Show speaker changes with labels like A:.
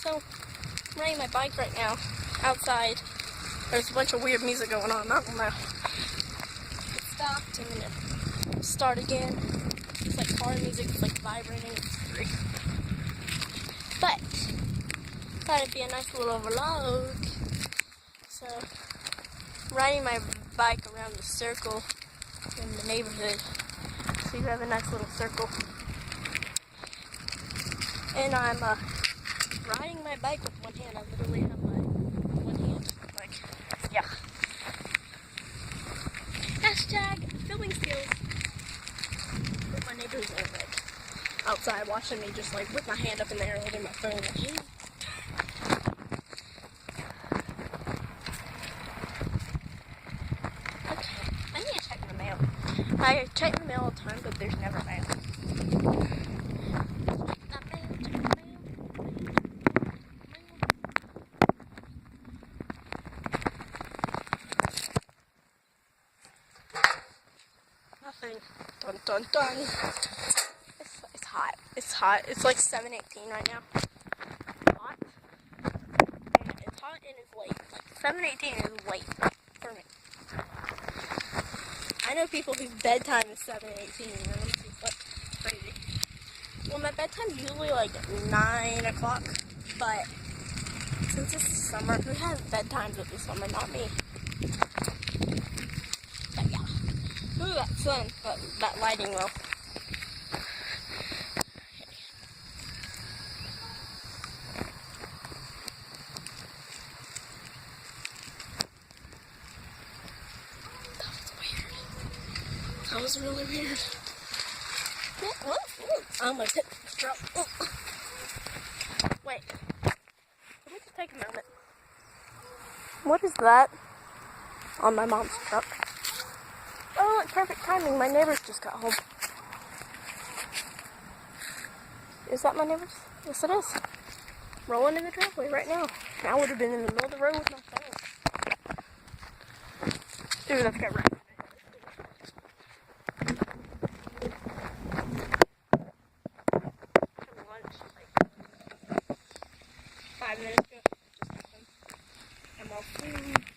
A: So, I'm riding my bike right now, outside. There's a bunch of weird music going on, I don't know. It stopped and then it started again. It's like car music, it's like vibrating, it's great. But, thought it'd be a nice little vlog. So, riding my bike around the circle in the neighborhood. So you have a nice little circle. And I'm riding my bike with one hand. I literally have my one hand. Like, yeah. Hashtag filming skills. But my neighbors are like outside watching me just like with my hand up in the air holding my phone. Like, hey. Okay, I need to check the mail. I check the mail all the time, but there's never mail. Nothing. Dun dun dun. It's hot. It's hot. It's like 7:18 right now. Hot. And it's hot and it's late. Like 7:18 is late for me. I know people whose bedtime is 7:18. And I'm like, crazy. Well, my bedtime's usually like 9 o'clock, but since it's the summer, who has bedtimes with the summer? Not me. But yeah. Ooh, that sun, but that lighting though. That was really weird. I'm gonna hit the truck. Wait. Let me just take a moment. What is that on my mom's truck? Oh, it's perfect timing. My neighbors just got home. Is that my neighbors? Yes, it is. Rolling in the driveway right now. I would have been in the middle of the road with my phone. Dude, that's got right. Lunch, like 5 minutes ago. Just happened. I'm all food.